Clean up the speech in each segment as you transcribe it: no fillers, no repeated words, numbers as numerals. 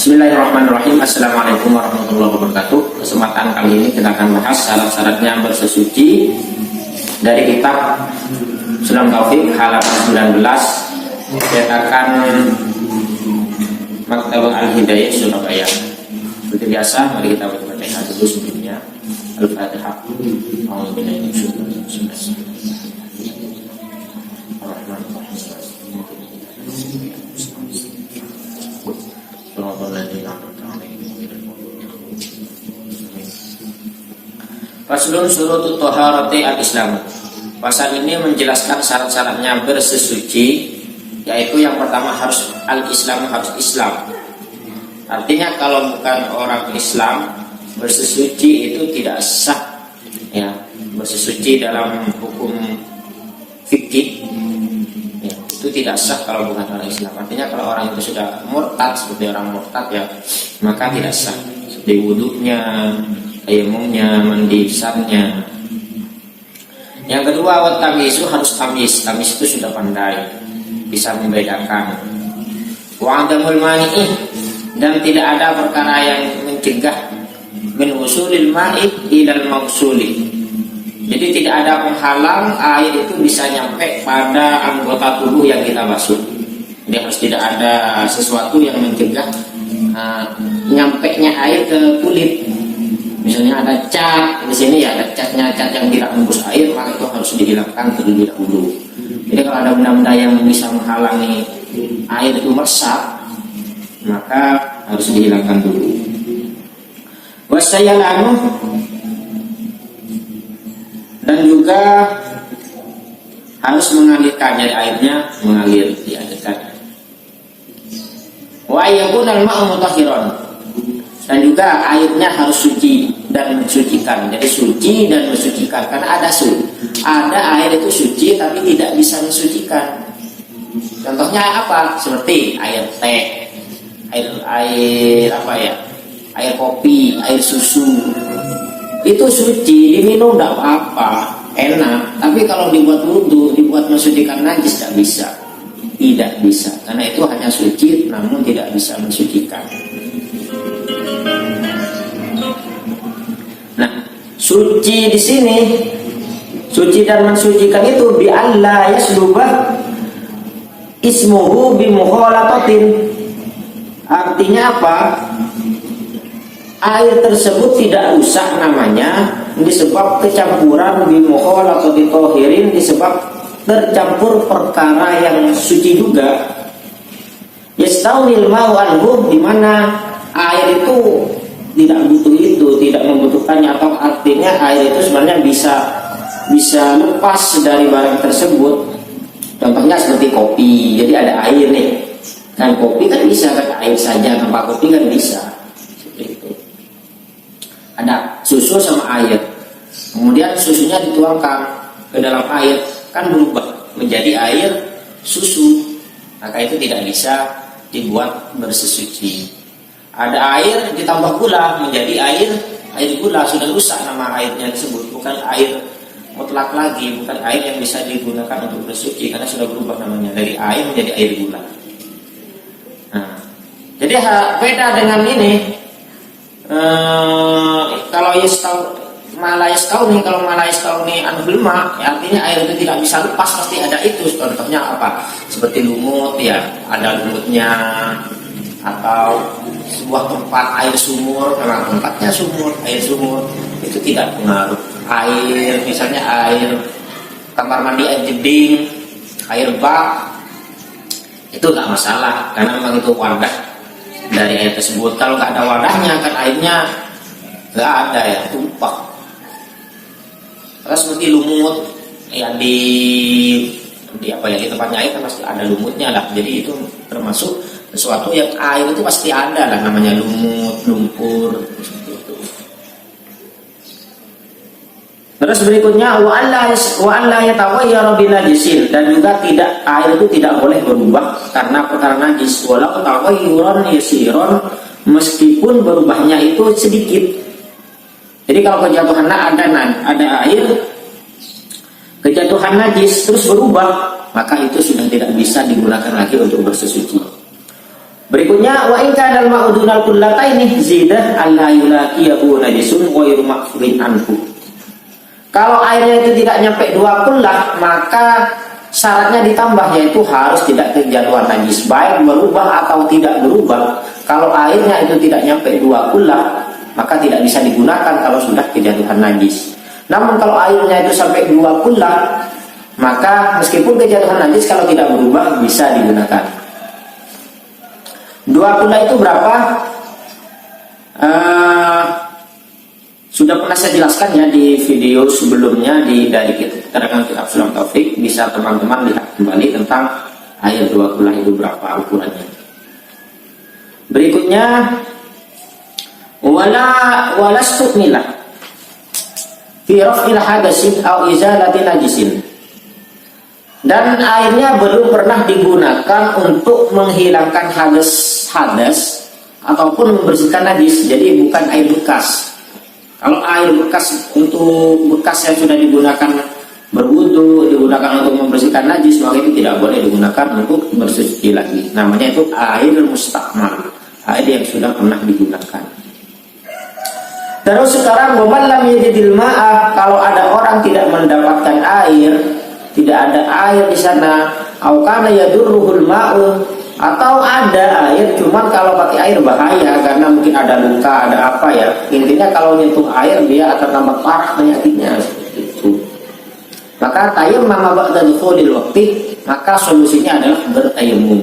Bismillahirrahmanirrahim. Assalamualaikum warahmatullahi wabarakatuh. Kesempatan kali ini kita akan bahas syarat-syaratnya bersesuci dari kitab Sulam Taufik halaman 19, cetakan Maktabah Al-Hidayah Surabaya. Seperti biasa, mari kita baca dulu sebelumnya. Al-Fatihah. Faslun syurutut thaharati al-Islam. Pasal ini menjelaskan syarat-syaratnya bersesuci, yaitu yang pertama harus al-Islam, harus Islam. Artinya kalau bukan orang Islam, bersesuci itu tidak sah. Ya, bersesuci dalam hukum fikih ya, itu tidak sah kalau bukan orang Islam. Artinya kalau orang itu sudah murtad, seperti orang murtad ya, maka tidak sah. Seperti wudunya, tayamumnya, mandi besarnya. Yang kedua, wat tamyizu, harus tamyiz. Tamyiz itu sudah pandai, bisa membedakan. Wa adamul mani'i, dan tidak ada perkara yang mencegah min usulil ma'i ilal mausuli. Jadi tidak ada penghalang air itu bisa nyampe pada anggota tubuh yang kita basuh. Jadi harus tidak ada sesuatu yang mencegah nyampenya air ke kulit. Misalnya ada cat di sini ya, ada catnya, cat yang tidak membus air, maka itu harus dihilangkan terlebih dahulu. Jadi kalau ada benda-benda yang bisa menghalangi air itu meresap, maka harus dihilangkan dulu. Wasayalanu, dan juga harus mengalirkan, dari airnya mengalir, dialirkan. Wa yakunal ma'u mutahhiran, dan juga airnya harus suci dan mensucikan. Jadi suci dan mensucikan, karena ada air itu suci tapi tidak bisa mensucikan. Contohnya apa? Seperti air teh, air apa ya? Air kopi, air susu. Itu suci, diminum tidak apa-apa, enak. Tapi kalau dibuat wudu, dibuat mensucikan najis, tidak bisa. Tidak bisa, karena itu hanya suci namun tidak bisa mensucikan. Nah, suci di sini, suci dan mensucikan itu bi alla yasluba ismuhu bi mukhalatatin. Artinya apa? Air tersebut tidak rusak namanya disebab kecampuran bi mukhalatati thahirin, disebab tercampur perkara yang suci juga. Yastawil ma'u anhu, di mana air itu tidak butuh itu, tidak membutuhkannya, atau artinya air itu sebenarnya bisa lepas dari barang tersebut. Contohnya seperti kopi, jadi ada air nih, kan kopi kan bisa kan air saja, tanpa kopi kan bisa. Seperti itu. Ada susu sama air, kemudian susunya dituangkan ke dalam air, kan berubah menjadi air susu, maka itu tidak bisa dibuat bersesuci. Ada air ditambah gula menjadi air gula, sudah rusak nama airnya tersebut, bukan air mutlak lagi, bukan air yang bisa digunakan untuk bersuci, karena sudah berubah namanya dari air menjadi air gula. Nah, jadi beda dengan ini. Kalau malayastawni anhul ma, ya, artinya air itu tidak bisa lepas, pasti ada itu. Contohnya apa? Seperti lumut ya, ada lumutnya. Atau sebuah tempat air sumur, memang tempatnya air sumur itu tidak pengaruh. Air, misalnya air kamar mandi, air jeding, air bak, itu nggak masalah, karena memang itu wadah dari air tersebut. Kalau nggak ada wadahnya, kan airnya nggak ada ya, tumpah. Terus seperti lumut ya, di apa ya, di tempatnya air kan pasti ada lumutnya lah. Jadi itu termasuk sesuatu yang air itu pasti ada lah, namanya lumut, lumpur, seperti itu. Terus berikutnya wa alla yataghayyara bi najisin, dan juga air itu tidak boleh berubah karena perkara najis, walau taghayyuran yasiran, meskipun berubahnya itu sedikit. Jadi kalau kejatuhan ada air, kejatuhan najis terus berubah, maka itu sudah tidak bisa digunakan lagi untuk bersesuci. Berikutnya wa in kana al-ma'udunal kullataini zidah alla yulaqiyahu najisun ghairu ma'fuin anhu. Kalau airnya itu tidak nyampe 2 kullah, maka syaratnya ditambah, yaitu harus tidak kejatuhan najis, baik berubah atau tidak berubah. Kalau airnya itu tidak nyampe 2 kullah, maka tidak bisa digunakan kalau sudah kejatuhan najis. Namun kalau airnya itu sampai 2 kullah, maka meskipun kejatuhan najis kalau tidak berubah bisa digunakan. 2 kullah itu berapa? Sudah pernah saya jelaskan ya di video sebelumnya dari keterangan kitab Sulam Taufik. Bisa teman-teman lihat kembali tentang air 2 kullah itu berapa ukurannya. Berikutnya walastukmilah fi raf'il hadasin aw izalati najisin. Dan airnya belum pernah digunakan untuk menghilangkan hadas ataupun membersihkan najis. Jadi bukan air bekas. Kalau air bekas untuk bekas yang sudah digunakan berwudu, digunakan untuk membersihkan najis, maka itu tidak boleh digunakan untuk bersuci lagi. Namanya itu air mustakmal, air yang sudah pernah digunakan. Terus sekarang waman lam yajidil ma'a, kalau ada orang tidak mendapatkan air, tidak ada air di sana, au kana yadurruhul ma'u, atau ada air cuman kalau pakai air bahaya karena mungkin ada luka, ada apa ya. Intinya kalau nyentuh air dia akan tambah parah penyakitnya seperti itu. Maka tayammum ba'da dukhulil waqti, maka solusinya adalah bertayamum.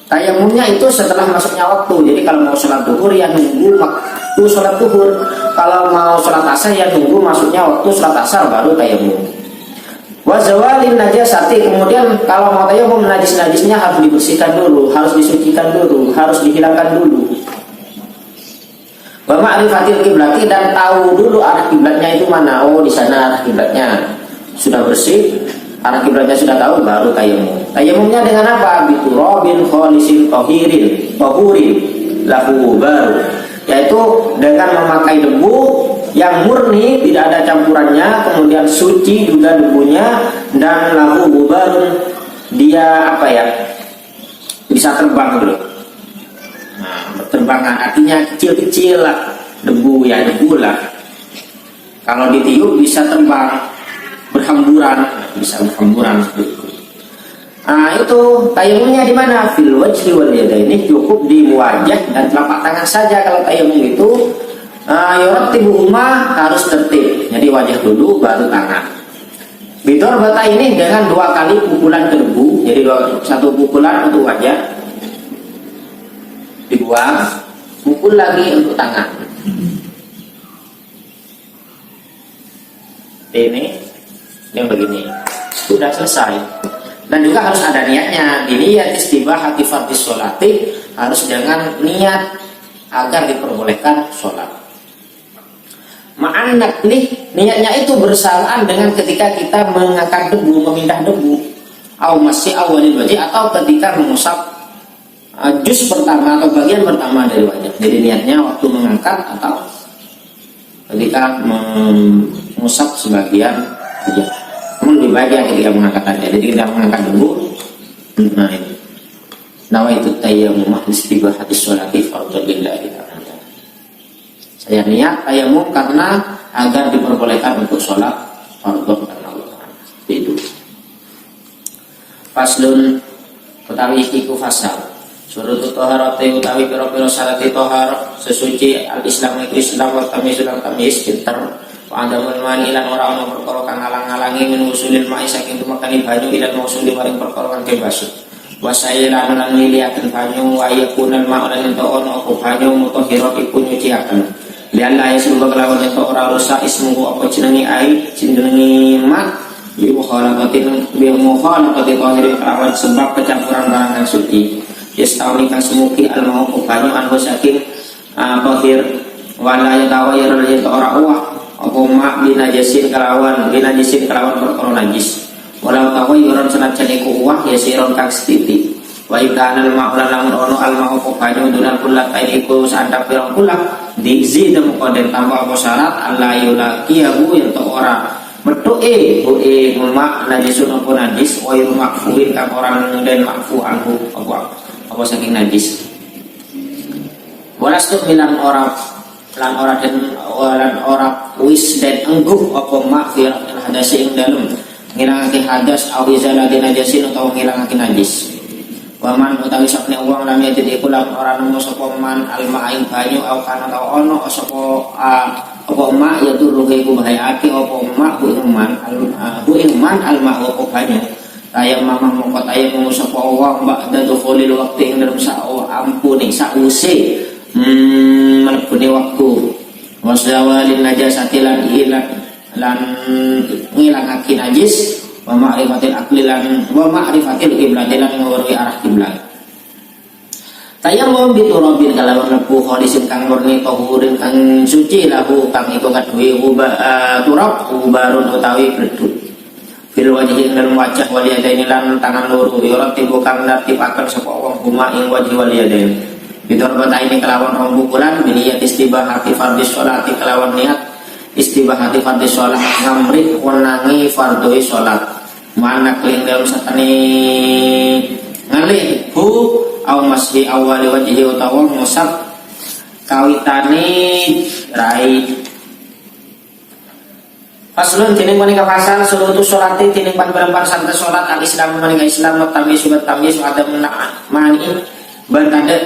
Tayamumnya itu setelah masuknya waktu. Jadi kalau mau sholat duhur ya nunggu waktu sholat duhur. Kalau mau sholat asar ya nunggu masuknya waktu sholat asar baru tayamum. Wa zawalin najasati, kemudian kalau mau tayamum najis-najisnya harus dibersihkan dulu, harus disucikan dulu, harus dihilangkan dulu. Wa ma'rifatil qiblati, dan tahu dulu arah kiblatnya itu mana. Oh, di sana arah kiblatnya. Sudah bersih, arah kiblatnya sudah tahu, baru tayamum. Tayamumnya dengan apa? Biturabin khalisin tahurin lahu baru, yaitu dengan memakai debu yang murni, tidak ada campurannya, kemudian suci juga debunya, dan lahu bubarun, dia apa ya, bisa terbang dulu. Nah, berterbangan artinya kecil-kecil lah, debu ya, debu lah. Kalau ditiup bisa terbang, berhamburan, bisa berhamburan seperti itu. Nah, itu tayamumnya di mana? Fil wajhi wal yadaini, cukup di wajah dan telapak tangan saja. Kalau tayamum itu yurattibuhuma, harus tertib. Jadi wajah dulu baru tangan. Bidor bata ini dengan 2 kali pukulan ke debu. Jadi 1 pukulan untuk wajah, dibuang, pukul lagi untuk tangan. Ini begini, sudah selesai. Dan juga harus ada niatnya. Niat istibahati fardhis sholati, harus dengan niat agar diperbolehkan sholat. Ma'anak nih, niatnya itu bersamaan dengan ketika kita mengangkat debu, memindah debu, au masih awalil wajhi, atau ketika mengusap juz pertama atau bagian pertama dari wajah. Jadi niatnya waktu mengangkat atau ketika mengusap sebagian wajah. Namun lebih baik ya ketika mengangkat aja. Jadi ketika mengangkat debu, nah ini nawaitu tayammum istibahati sholati fardhu billahi ta'ala. Saya niat tayamum karena agar diperbolehkan untuk sholat fardhu karena Allah. Itu. Faslun, utawi iku fasal. Surutu taharati utawi pira-pira syarat tahar sesuci al-Islam iku Islam wa tamyiz pinter. Wa adamul mani lan ora ana perkara kang ngalang-alangi min usulil ma'i saking tumakani banyu ila mausul maring perkara kang kebas. Wa sayyilan lan miliaken banyu wa yakunal ma'u lan ento ono apa banyu mutahhira iku nyuciaken. Lian la yasluba kelawan ento ora rusak ismu apa jenenge ai jenenge mak bi mukhalaqatin tahir kelawan sebab kecampuran barang yang suci. Yastawi kang semuki al-ma'u banyu anhu saking tahir wala yatawayyar ento ora uwah apa mak binajisin kelawan perkara najis. Walau tawayyuran senajan iku uwah ya siron kang sithik. Wa ikanal ma'ulan lamun ono al ma'u banyu dunal kullat iku sandap pirang kullat diizid muqaddam tambah apa syarat Allah yulaqiyahu yen to ora metuke mak najisun apa najis wa makfuin kang orang den makfu anhu apa apa saking najis. Walastu milan orang lan ora wis dan engguh apa mak fi hadasi ing dalem ngilangake hadas aw izalati najasin utawa ngilangake najis. Waman utawi sapne wong lam yajid iku lam ora nemu sapa man alma ing banyu aw kana ta ono sapa apa mak ya turuhe iku bahayake apa mak bu ing man alma apa banyu kaya mamah mongko taye mung sapa wong mbak dadkhulil waqti ing dalem sak ampune sause melebuni waktu wasdawalin najasati lan ngilangake najis wa ma'rifatil aqli lan wa ma'rifatil qiblat lan ngurui arah kiblat. Tayammum bi turabin kalawan lebu khalisin kang murni tahurin kang suci lahu kang iku kaduwe turab ubarun utawi bledut fil wajhi ing dalem wajah wal yadaini lan tangan loro ora tibu kang nartibaken sapa wong huma ing wajhi wal yadaini bidor bata ini kelawan rong bukulan biniyat istibahati fardhi sholati kelawan niat istibahati fardhi sholat ngamrik wenangi fardhi sholat mana keling dalam satani ngalih hu au masih awali wajhi utawa musab kawitane rai. Faslun tining manika pasal surutu sholati tining pan-pan santai sholat al-islam manika islam tamyi subat tamyi ada mani bantade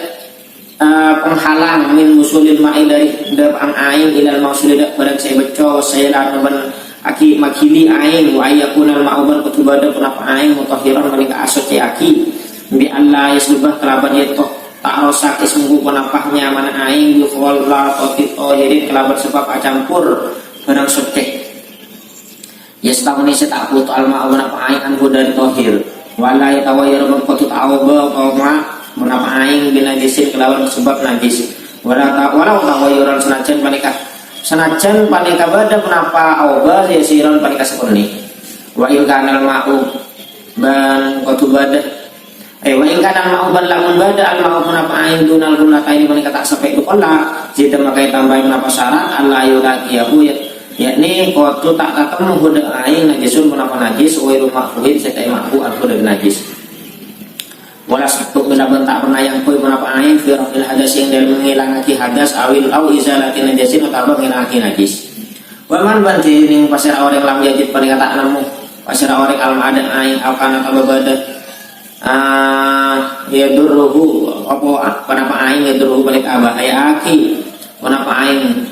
penghalang min musulil ma'i dari dabang ain ilal mausulil barang saya beco saya lanuban aki makili ain wa ayakunal ma'uban kutubada penapa ain mutahiran menika asoce aki bi Allah yasubah kelaban yeto tak rosak ismunggu penapahnya mana ain yufwal la totit ohirin kelaban sebab acampur barang soce yastawni setakut al ma'uban apa ain anhu dari tohir wala yatawayar mengkotut awba koma menapa aing bila disin kelawan sebab najis walau tawayuran senajan panika bada menapa auba yasiran panika seperni wa in kanal ma'u ban qatu bada wa in kanal ma'u ban lamun bada al ma'u menapa aing dunal gunata ini panika tak sampai dukola jika makai tambahin menapa syarat Allah yurakiyahu yakni qatu tak ketemu huda aing najisun menapa najis wa rumah fuhid setai ma'u al huda najis wala sabtu benar-benar tak pernah yang koi menapa ain fi rafil hadas yang dalam menghilangkan hadas awil au izalati najasin atau menghilangkan najis. Waman banti ning pasir orang lam yajid peringatan nemu pasir orang alam ada ain au kana tabada ya durruhu apa menapa ain ya durruhu balik bahaya aki menapa ain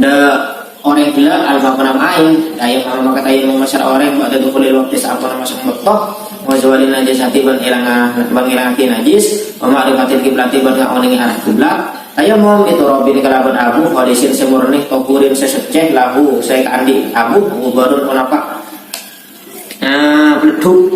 da orang bila alba menapa ain daya maka tayi pasir orang pada dukulil waktu saat masuk mekah wajwalin najasati bangilangake najis wa ma'rifatil qiblati bangilangake arah kiblat tayammum itu robin kalaban abu khalisin semurni tohurin seseceh lahu saya kandi abu ubarun menapa bleduk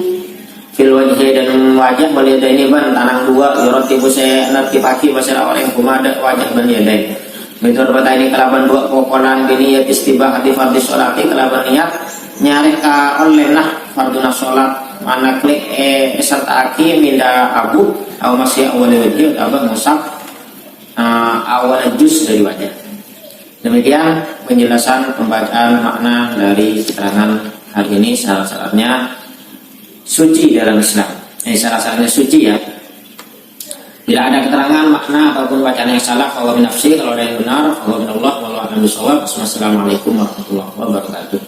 fil wajhi dan wajah wal yadaini ban tanang dua yuratibu saya nanti pagi masalah orang kumada wajah ban yadain mitur bata ini kalaban dua pokonan bini ya istibahati fardhi sholati kalaban niat nyari ka oleh fardhu sholat mana klik serta aki minda abu atau masih awal wajib atau musab awal juz dari wajah. Demikian penjelasan pembacaan makna dari keterangan hari ini. Syarat-syaratnya suci dalam Islam. Syarat-syaratnya suci ya. Bila ada keterangan makna ataupun bacaan yang salah, kalau binafsi, kalau ada yang benar, kalau binallah, walau a'lam bishawab. Wassalamualaikum warahmatullahi wabarakatuh.